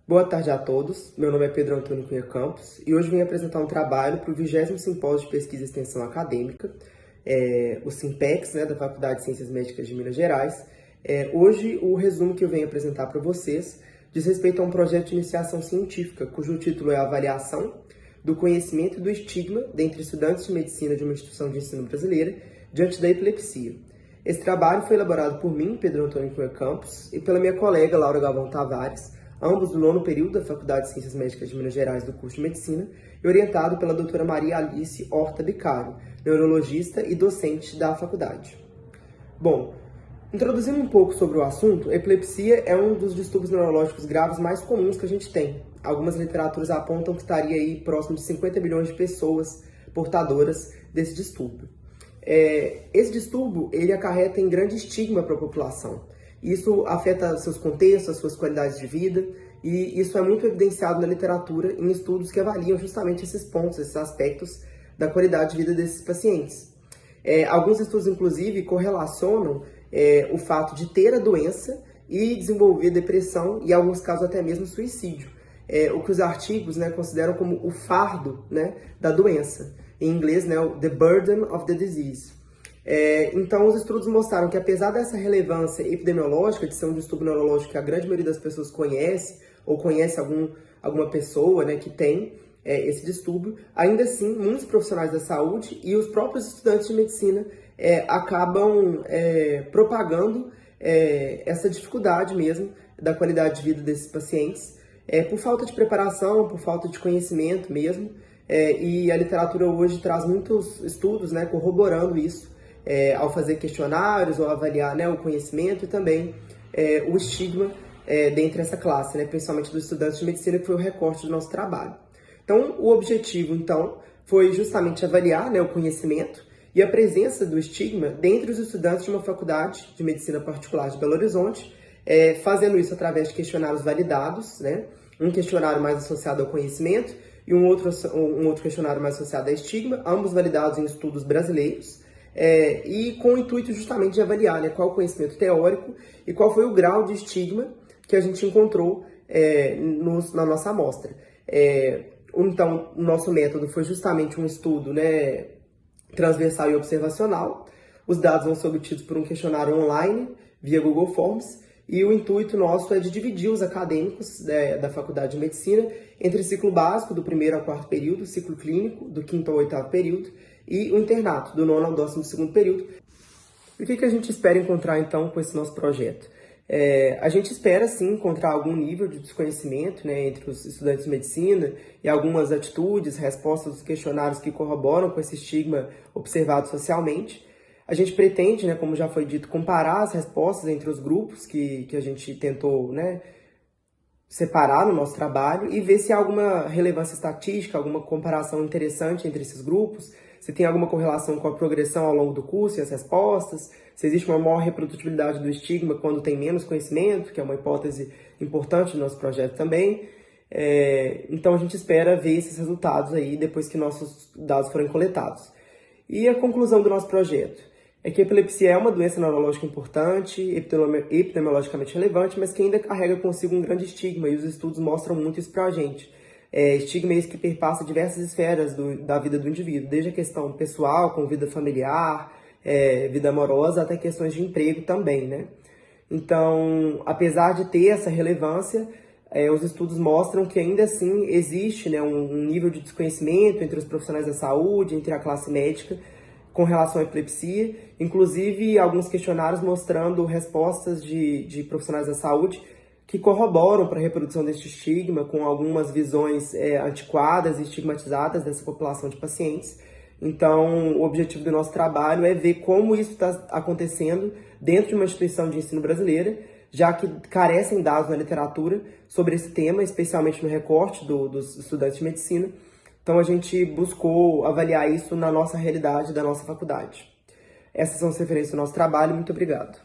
Boa tarde a todos, meu nome é Pedro Antônio Cunha Campos e hoje vim apresentar um trabalho para o 20º Simpósio de Pesquisa e Extensão Acadêmica, o SIMPEX, da Faculdade de Ciências Médicas de Minas Gerais. Hoje o resumo que eu venho apresentar para vocês diz respeito a um projeto de iniciação científica, cujo título é Avaliação do Conhecimento e do Estigma dentre estudantes de medicina de uma instituição de ensino brasileira diante da epilepsia. Esse trabalho foi elaborado por mim, Pedro Antônio Cunha Campos, e pela minha colega Laura Galvão Tavares, ambos do 9º período da Faculdade de Ciências Médicas de Minas Gerais do curso de Medicina, e orientado pela doutora Maria Alice Horta Bicário, neurologista e docente da faculdade. Bom, introduzindo um pouco sobre o assunto, a epilepsia é um dos distúrbios neurológicos graves mais comuns que a gente tem. Algumas literaturas apontam que estaria aí próximo de 50 milhões de pessoas portadoras desse distúrbio. Esse distúrbio, ele acarreta em grande estigma para a população. Isso afeta seus contextos, as suas qualidades de vida, e isso é muito evidenciado na literatura em estudos que avaliam justamente esses pontos, esses aspectos da qualidade de vida desses pacientes. Alguns estudos, inclusive, correlacionam o fato de ter a doença e desenvolver depressão e, em alguns casos, até mesmo suicídio. O que os artigos consideram como o fardo da doença. Em inglês, the burden of the disease. Então, os estudos mostraram que, apesar dessa relevância epidemiológica, de ser um distúrbio neurológico que a grande maioria das pessoas conhece, ou conhece alguma pessoa que tem esse distúrbio, ainda assim, muitos profissionais da saúde e os próprios estudantes de medicina acabam propagando essa dificuldade mesmo da qualidade de vida desses pacientes, por falta de preparação, por falta de conhecimento mesmo, e a literatura hoje traz muitos estudos corroborando isso, ao fazer questionários, ou avaliar o conhecimento e também o estigma dentre essa classe, principalmente dos estudantes de medicina, que foi o recorte do nosso trabalho. Então, o objetivo, foi justamente avaliar o conhecimento e a presença do estigma dentre os estudantes de uma faculdade de medicina particular de Belo Horizonte, fazendo isso através de questionários validados, um questionário mais associado ao conhecimento e um outro questionário mais associado a estigma, ambos validados em estudos brasileiros, e com o intuito justamente de avaliar qual o conhecimento teórico e qual foi o grau de estigma que a gente encontrou na nossa amostra. Então, o nosso método foi justamente um estudo transversal e observacional. Os dados vão ser obtidos por um questionário online, via Google Forms, e o intuito nosso é de dividir os acadêmicos da Faculdade de Medicina entre ciclo básico, do 1º ao 4º período, ciclo clínico, do 5º ao 8º período, e o internato, do 9º ao 12º período. E o que a gente espera encontrar, então, com esse nosso projeto? A gente espera, sim, encontrar algum nível de desconhecimento entre os estudantes de medicina e algumas atitudes, respostas dos questionários que corroboram com esse estigma observado socialmente. A gente pretende, como já foi dito, comparar as respostas entre os grupos que a gente tentou separar no nosso trabalho e ver se há alguma relevância estatística, alguma comparação interessante entre esses grupos, se tem alguma correlação com a progressão ao longo do curso e as respostas, se existe uma maior reprodutibilidade do estigma quando tem menos conhecimento, que é uma hipótese importante do nosso projeto também. Então a gente espera ver esses resultados aí depois que nossos dados forem coletados. E a conclusão do nosso projeto é que a epilepsia é uma doença neurológica importante, epidemiologicamente relevante, mas que ainda carrega consigo um grande estigma, e os estudos mostram muito isso pra gente. Estigma esse que perpassa diversas esferas da vida do indivíduo, desde a questão pessoal, com vida familiar, vida amorosa, até questões de emprego também, Então, apesar de ter essa relevância, os estudos mostram que ainda assim existe um nível de desconhecimento entre os profissionais da saúde, entre a classe médica, com relação à epilepsia, inclusive alguns questionários mostrando respostas de profissionais da saúde que corroboram para a reprodução deste estigma, com algumas visões antiquadas e estigmatizadas dessa população de pacientes. Então, o objetivo do nosso trabalho é ver como isso está acontecendo dentro de uma instituição de ensino brasileira, já que carecem dados na literatura sobre esse tema, especialmente no recorte dos estudantes de medicina. Então, a gente buscou avaliar isso na nossa realidade da nossa faculdade. Essas são as referências do nosso trabalho. Muito obrigado.